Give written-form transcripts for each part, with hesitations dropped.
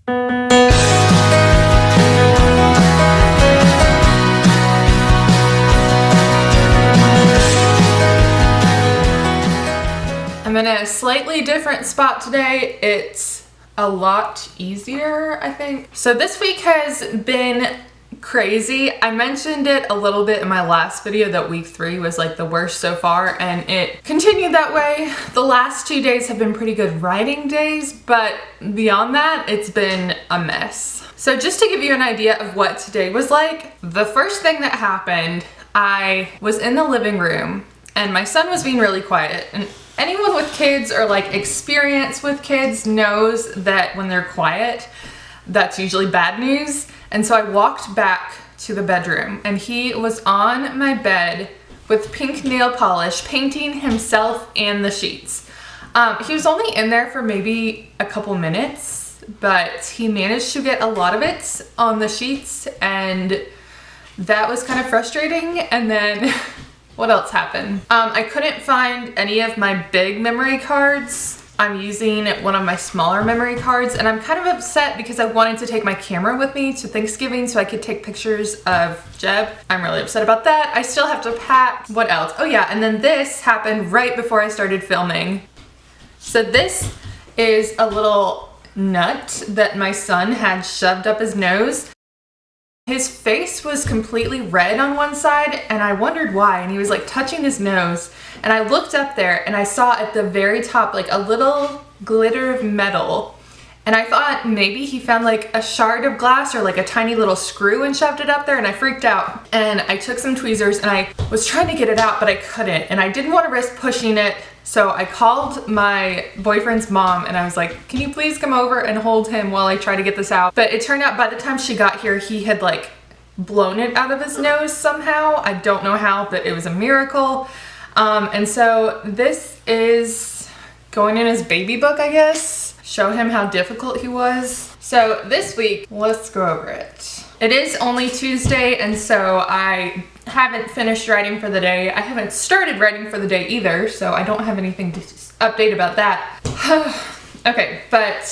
I'm in a slightly different spot today. It's a lot easier, I think. So this week has been crazy. I mentioned it a little bit in my last video that week 3 was like the worst so far, and it continued that way. The last 2 days have been pretty good writing days, but beyond that, it's been a mess. So just to give you an idea of what today was like, the first thing that happened, I was in the living room and my son was being really quiet. And anyone with kids or like experience with kids knows that when they're quiet, that's usually bad news. And so I walked back to the bedroom and he was on my bed with pink nail polish, painting himself and the sheets. He was only in there for maybe a couple minutes, but he managed to get a lot of it on the sheets, and that was kind of frustrating. And then what else happened? I couldn't find any of my big memory cards. I'm using one of my smaller memory cards, and I'm kind of upset because I wanted to take my camera with me to Thanksgiving so I could take pictures of Jeb. I'm really upset about that. I still have to pack. What else? Oh yeah, and then this happened right before I started filming. So this is a little nut that my son had shoved up his nose. His face was completely red on one side, and I wondered why, and he was like touching his nose, and I looked up there and I saw at the very top like a little glitter of metal, and I thought maybe he found like a shard of glass or like a tiny little screw and shoved it up there, and I freaked out. And I took some tweezers and I was trying to get it out, but I couldn't, and I didn't want to risk pushing it. So I called my boyfriend's mom and I was like, can you please come over and hold him while I try to get this out? But it turned out by the time she got here, he had like blown it out of his nose somehow. I don't know how, but it was a miracle. And so this is going in his baby book, I guess. Show him how difficult he was. So this week, let's go over it. It is only Tuesday, and so I haven't finished writing for the day. I haven't started writing for the day either, so I don't have anything to update about that. Okay, but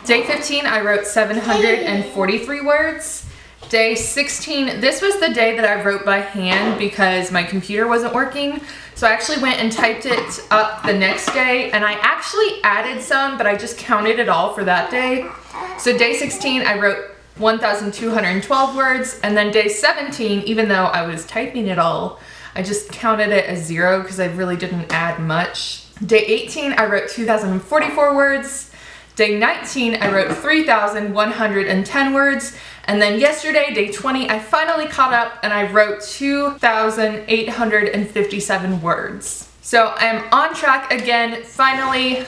day 15, I wrote 743 words. Day 16, this was the day that I wrote by hand because my computer wasn't working. So I actually went and typed it up the next day, and I actually added some, but I just counted it all for that day. So day 16, I wrote 1,212 words, and then day 17, even though I was typing it all, I just counted it as 0 because I really didn't add much. Day 18, I wrote 2,044 words. Day 19, I wrote 3,110 words. And then yesterday, day 20, I finally caught up and I wrote 2,857 words. So I'm on track again, finally.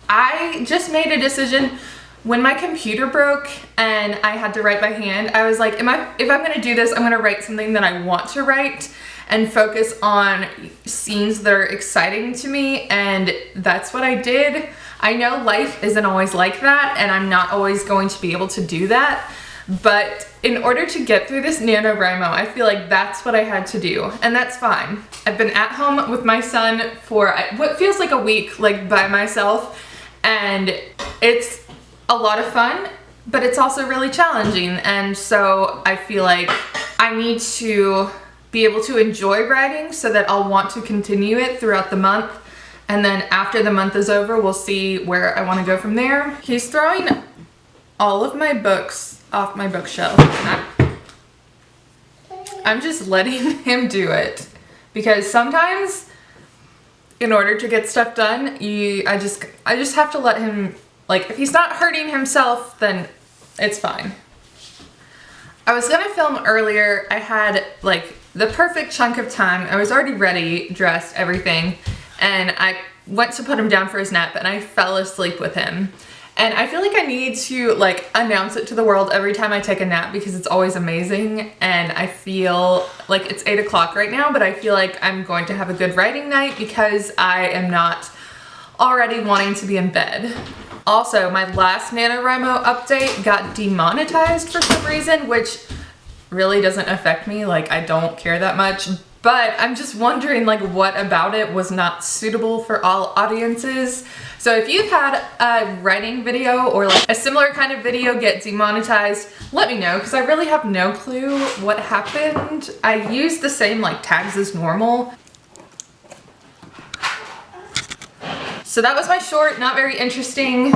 I just made a decision. When my computer broke and I had to write by hand, I was like, if I'm gonna do this, I'm gonna write something that I want to write and focus on scenes that are exciting to me, and that's what I did. I know life isn't always like that, and I'm not always going to be able to do that, but in order to get through this NaNoWriMo, I feel like that's what I had to do, and that's fine. I've been at home with my son for what feels like a week, like by myself, and it's a lot of fun, but it's also really challenging, and so I feel like I need to be able to enjoy writing so that I'll want to continue it throughout the month, and then after the month is over, we'll see where I want to go from there. He's throwing all of my books off my bookshelf. I'm just letting him do it because sometimes in order to get stuff done, I just have to let him. Like, if he's not hurting himself, then it's fine. I was gonna film earlier. I had like the perfect chunk of time. I was already ready, dressed, everything, and I went to put him down for his nap and I fell asleep with him. And I feel like I need to like announce it to the world every time I take a nap because it's always amazing. And I feel like it's 8 o'clock right now, but I feel like I'm going to have a good writing night because I am not already wanting to be in bed. Also, my last NaNoWriMo update got demonetized for some reason, which really doesn't affect me. Like, I don't care that much, but I'm just wondering like what about it was not suitable for all audiences. So if you've had a writing video or like a similar kind of video get demonetized, let me know, because I really have no clue what happened. I used the same like tags as normal. So that was my short, not very interesting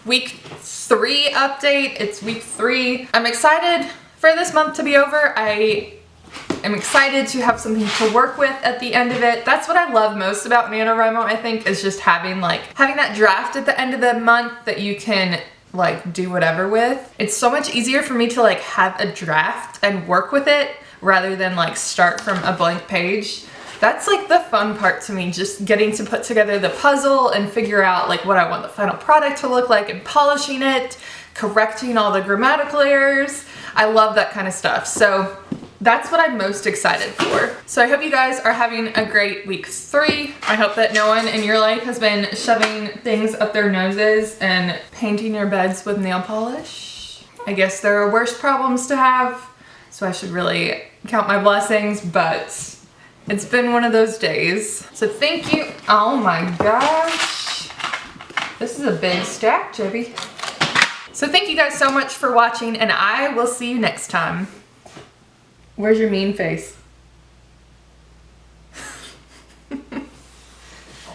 week 3 update. It's week 3. I'm excited for this month to be over. I'm excited to have something to work with at the end of it. That's what I love most about NaNoWriMo, I think, is just having that draft at the end of the month that you can like do whatever with. It's so much easier for me to like have a draft and work with it rather than like start from a blank page. That's like the fun part to me, just getting to put together the puzzle and figure out like what I want the final product to look like and polishing it, correcting all the grammatical errors. I love that kind of stuff. So that's what I'm most excited for. So I hope you guys are having a great week 3. I hope that no one in your life has been shoving things up their noses and painting your beds with nail polish. I guess there are worse problems to have, so I should really count my blessings, but it's been one of those days. So thank you. Oh my gosh. This is a big stack, Jibby. So thank you guys so much for watching, and I will see you next time. Where's your mean face?